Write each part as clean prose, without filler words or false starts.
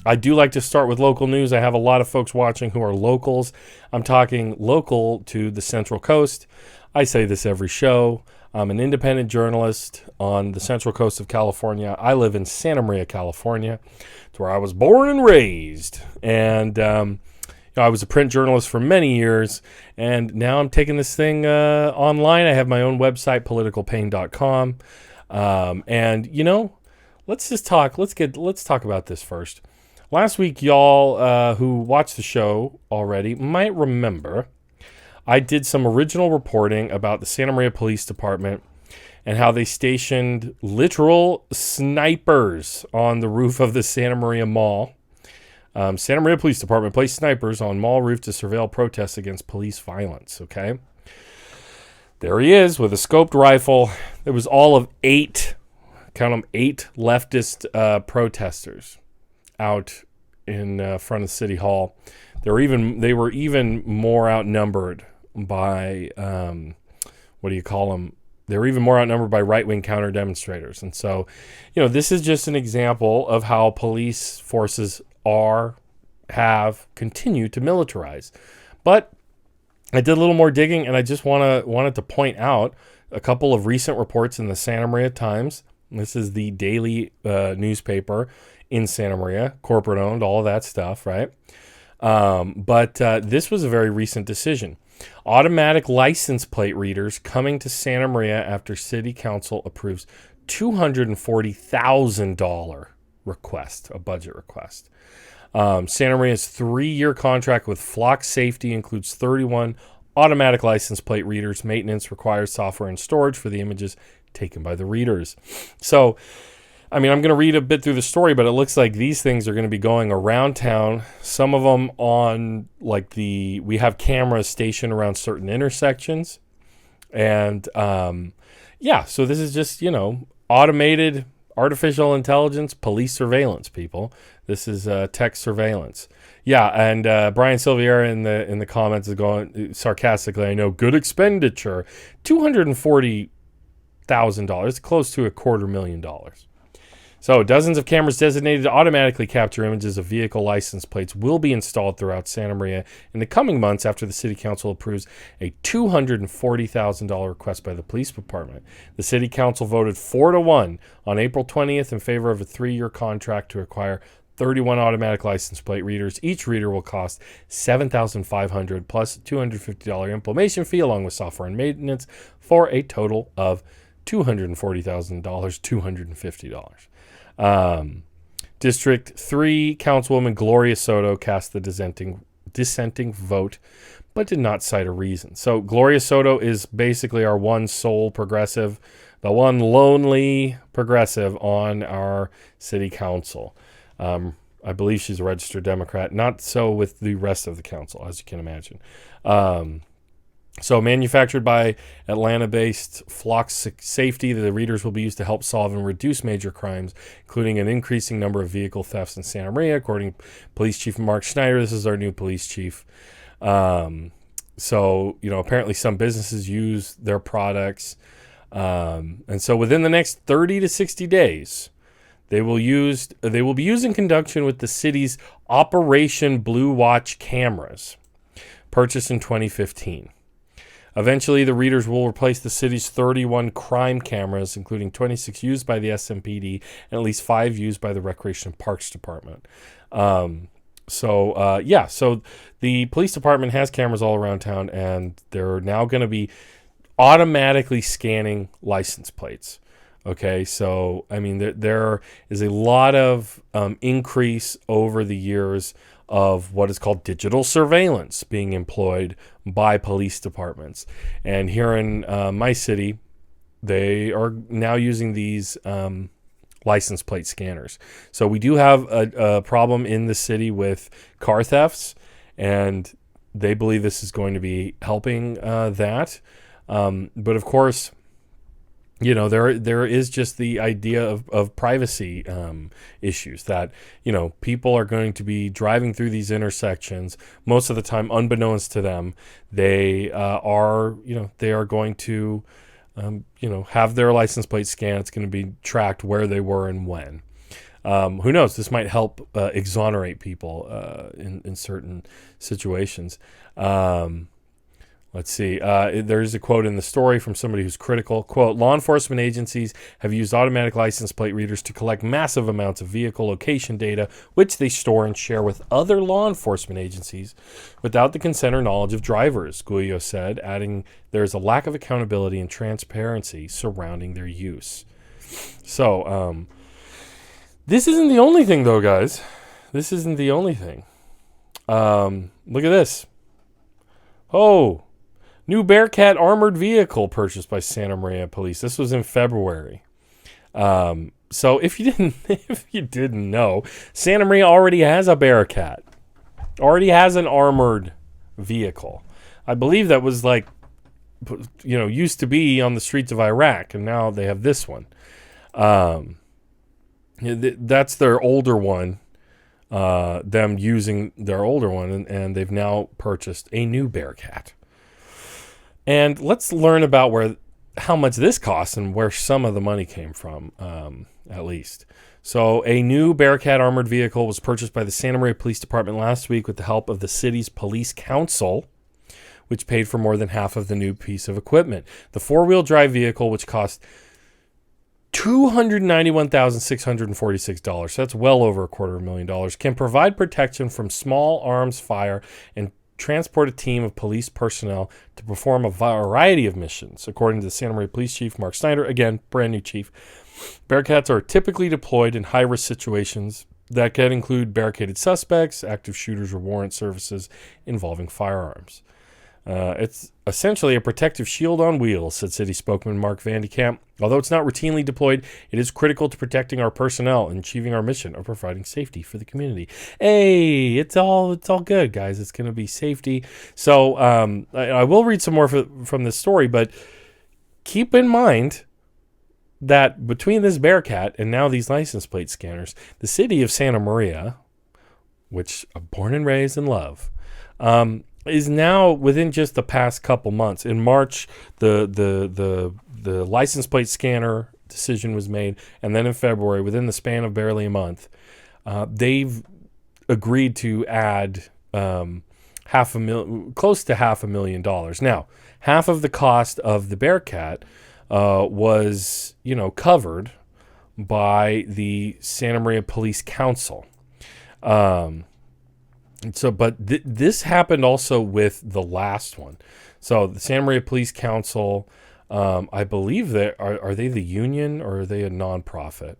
I do like to start with local news. I have a lot of folks watching who are locals. I'm talking local to the Central Coast. I say this every show. I'm an independent journalist on the Central Coast of California. I live in Santa Maria, California. It's where I was born and raised. And I was a print journalist for many years, and now I'm taking this thing online. I have my own website, politicalpain.com. And let's talk about this first. Last week, y'all who watched the show already might remember I did some original reporting about the Santa Maria Police Department and how they stationed literal snipers on the roof of the Santa Maria Mall. Santa Maria Police Department placed snipers on mall roof to surveil protests against police violence, okay? There he is with a scoped rifle. There was all of 8 leftist protesters out in front of City Hall. They were even more outnumbered by They were even more outnumbered by right-wing counter demonstrators. And so, this is just an example of how police forces have continued to militarize. But I did a little more digging, and I just wanted to point out a couple of recent reports in the Santa Maria Times. This is the daily newspaper in Santa Maria, corporate owned, all of that stuff, right? But this was a very recent decision. Automatic license plate readers coming to Santa Maria after City Council approves $240,000 request, a budget request. Santa Maria's 3-year contract with Flock Safety includes 31 automatic license plate readers. Maintenance requires software and storage for the images taken by the readers. So, I'm going to read a bit through the story, but it looks like these things are going to be going around town. Some of them on, we have cameras stationed around certain intersections. And, so this is just, automated artificial intelligence police surveillance, people. This is tech surveillance. Yeah, and Brian Silviera in the comments is going sarcastically, I know, good expenditure. $240,000, close to $250,000. So dozens of cameras designated to automatically capture images of vehicle license plates will be installed throughout Santa Maria in the coming months after the City Council approves a $240,000 request by the police department. The City Council voted 4-1 on April 20th in favor of a 3-year contract to acquire 31 automatic license plate readers. Each reader will cost $7,500 plus a $250 implementation fee along with software and maintenance for a total of $240,000, $250. District 3 Councilwoman Gloria Soto cast the dissenting vote, but did not cite a reason. So Gloria Soto is basically our one sole progressive, the one lonely progressive on our city council. I believe she's a registered Democrat, not so with the rest of the council, as you can imagine. So manufactured by Atlanta-based Flock Safety, the readers will be used to help solve and reduce major crimes, including an increasing number of vehicle thefts in Santa Maria. According to Police Chief Mark Schneider, this is our new police chief. So, apparently some businesses use their products. And so within the next 30 to 60 days, they will be used in conjunction with the city's Operation Blue Watch cameras, purchased in 2015. Eventually, the readers will replace the city's 31 crime cameras, including 26 used by the SMPD and at least 5 used by the Recreation and Parks Department. So the police department has cameras all around town, and they're now going to be automatically scanning license plates. Okay, so, there is a lot of increase over the years of what is called digital surveillance being employed by police departments. And here in my city, they are now using these license plate scanners. So we do have a problem in the city with car thefts, and they believe this is going to be helping that. But of course, there is just the idea of privacy issues that, people are going to be driving through these intersections. Most of the time, unbeknownst to them, they are going to, have their license plate scanned. It's going to be tracked where they were and when. Who knows? This might help exonerate people in certain situations. Let's see. There's a quote in the story from somebody who's critical. Quote, law enforcement agencies have used automatic license plate readers to collect massive amounts of vehicle location data, which they store and share with other law enforcement agencies without the consent or knowledge of drivers, Guillo said, adding there is a lack of accountability and transparency surrounding their use. So, this isn't the only thing, though, guys. This isn't the only thing. Look at this. Oh, new Bearcat armored vehicle purchased by Santa Maria Police. This was in February. So if you didn't know, Santa Maria already has a Bearcat. Already has an armored vehicle. I believe that was used to be on the streets of Iraq, and now they have this one. That's their older one. Them using their older one, and they've now purchased a new Bearcat. And let's learn about how much this costs and where some of the money came from, at least. So a new Bearcat armored vehicle was purchased by the Santa Maria Police Department last week with the help of the city's police council, which paid for more than half of the new piece of equipment. The four-wheel drive vehicle, which cost $291,646, that's well over $250,000, can provide protection from small arms fire and transport a team of police personnel to perform a variety of missions, according to the Santa Maria Police Chief, Mark Snyder, again, brand new chief. Bearcats are typically deployed in high-risk situations that can include barricaded suspects, active shooters, or warrant services involving firearms. It's essentially a protective shield on wheels, said city spokesman Mark Vandekamp. Although it's not routinely deployed, it is critical to protecting our personnel and achieving our mission of providing safety for the community. Hey, it's all good, guys. It's going to be safety. So I will read some more from this story, but keep in mind that between this Bearcat and now these license plate scanners, the city of Santa Maria, which I'm born and raised and love, is now within just the past couple months. In March, the license plate scanner decision was made, and then in February, within the span of barely a month, they've agreed to add close to $500,000. Now, half of the cost of the Bearcat was covered by the Santa Maria Police Council. But this happened also with the last one. So the Santa Maria Police Council, I believe are they the union or are they a nonprofit?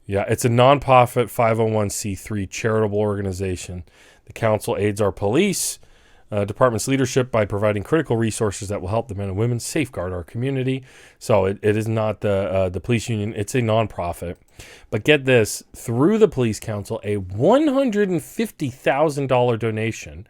It's a nonprofit 501c3 charitable organization. The council aids our police department's leadership by providing critical resources that will help the men and women safeguard our community. So it is not the police union. It's a nonprofit. But get this, through the police council, a $150,000 donation,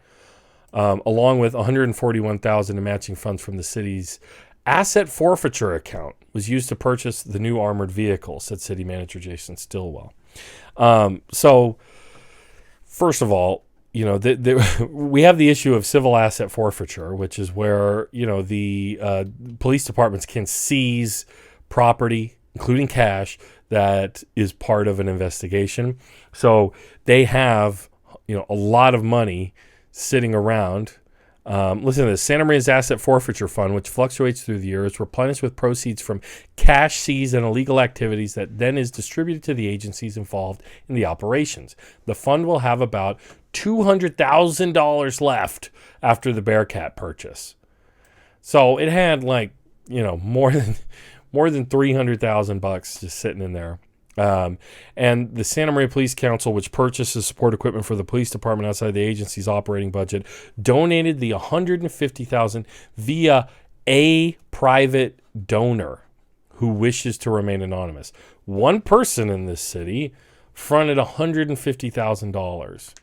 along with $141,000 in matching funds from the city's asset forfeiture account, was used to purchase the new armored vehicle, said city manager Jason Stillwell. So first of all, we have the issue of civil asset forfeiture, which is where, the police departments can seize property, including cash, that is part of an investigation. So they have, a lot of money sitting around. Listen to this. Santa Maria's Asset Forfeiture Fund, which fluctuates through the year, is replenished with proceeds from cash seized and illegal activities that then is distributed to the agencies involved in the operations. The fund will have about $200,000 left after the Bearcat purchase. So it had more than $300,000 just sitting in there. And the Santa Maria Police Council, which purchases support equipment for the police department outside the agency's operating budget, donated the $150,000 via a private donor who wishes to remain anonymous. One person in this city fronted $150,000.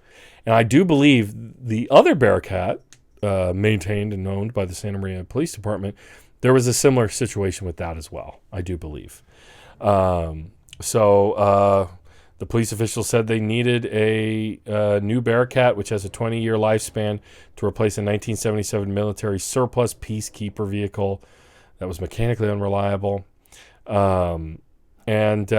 And I do believe the other Bearcat, maintained and owned by the Santa Maria Police Department, there was a similar situation with that as well, I do believe. So the police officials said they needed a new Bearcat, which has a 20-year lifespan, to replace a 1977 military surplus Peacekeeper vehicle that was mechanically unreliable. And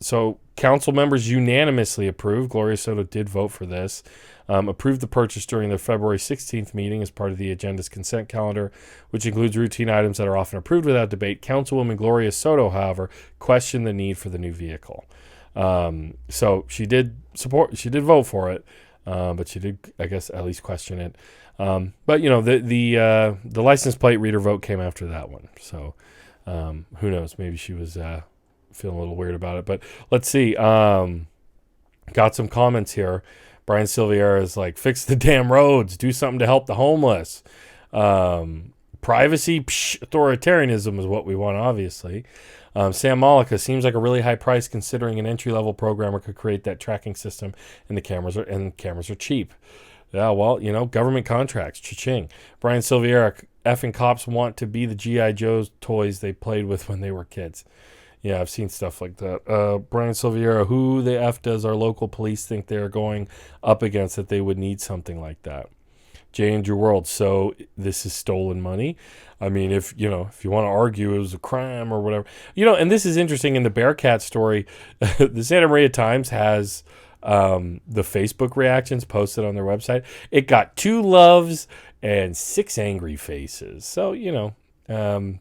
so council members unanimously approved. Gloria Soto did vote for this. Approved the purchase during the February 16th meeting as part of the agenda's consent calendar, which includes routine items that are often approved without debate. Councilwoman Gloria Soto, however, questioned the need for the new vehicle. So she did vote for it, but she did, I guess, at least question it. But the license plate reader vote came after that one. So who knows? Maybe she was feeling a little weird about it. But let's see. Got some comments here. Brian Silviera is like, fix the damn roads, do something to help the homeless. Privacy, authoritarianism is what we want, obviously. Sam Malika seems like a really high price considering an entry-level programmer could create that tracking system, and the cameras are cheap. Yeah, well, government contracts, cha-ching. Brian Silviera, effing cops want to be the G.I. Joe's toys they played with when they were kids. Yeah, I've seen stuff like that. Brian Silviera, who the F does our local police think they're going up against that they would need something like that? J. Andrew World, so this is stolen money. I mean, if you want to argue it was a crime or whatever. And this is interesting in the Bearcat story. The Santa Maria Times has the Facebook reactions posted on their website. It got 2 loves and 6 angry faces. So,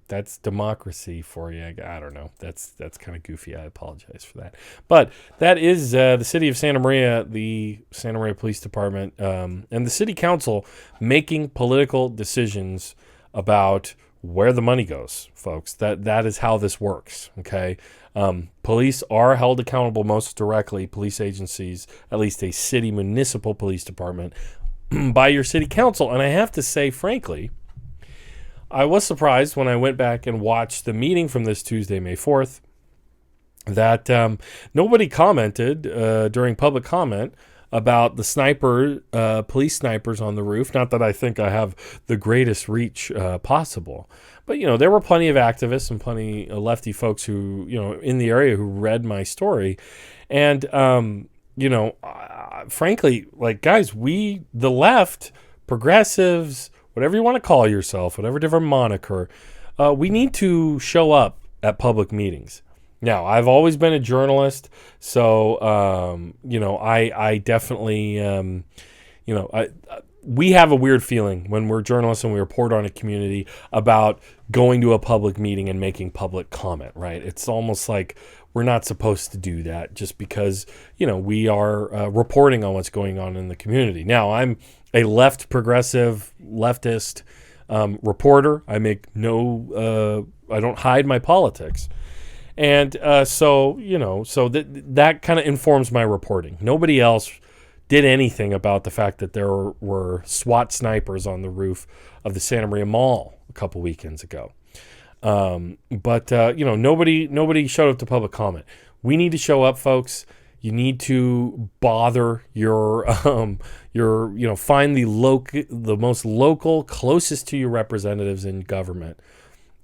that's democracy for you. I don't know. That's kind of goofy. I apologize for that. But that is the city of Santa Maria, the Santa Maria Police Department, and the city council making political decisions about where the money goes, folks. That is how this works. Okay. Police are held accountable most directly, police agencies, at least a city municipal police department, by your city council. And I have to say, frankly, I was surprised when I went back and watched the meeting from this Tuesday, May 4th, that nobody commented during public comment about the police snipers on the roof. Not that I think I have the greatest reach possible. But, there were plenty of activists and plenty of lefty folks who, in the area who read my story. And, frankly, guys, the left, progressives, whatever you want to call yourself, whatever different moniker, we need to show up at public meetings. Now, I've always been a journalist, so, I definitely, we have a weird feeling when we're journalists and we report on a community about going to a public meeting and making public comment, right? It's almost like we're not supposed to do that just because, we are reporting on what's going on in the community. Now, I'm a leftist reporter. I make I don't hide my politics. And so that kind of informs my reporting. Nobody else did anything about the fact that there were SWAT snipers on the roof of the Santa Maria Mall a couple weekends ago. But nobody showed up to public comment. We need to show up, folks. You need to bother your find the most local, closest to your representatives in government,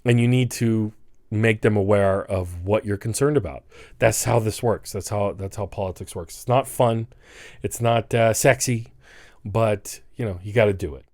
and you need to make them aware of what you're concerned about. That's how this works. That's how politics works. It's not fun. It's not sexy, but you got to do it.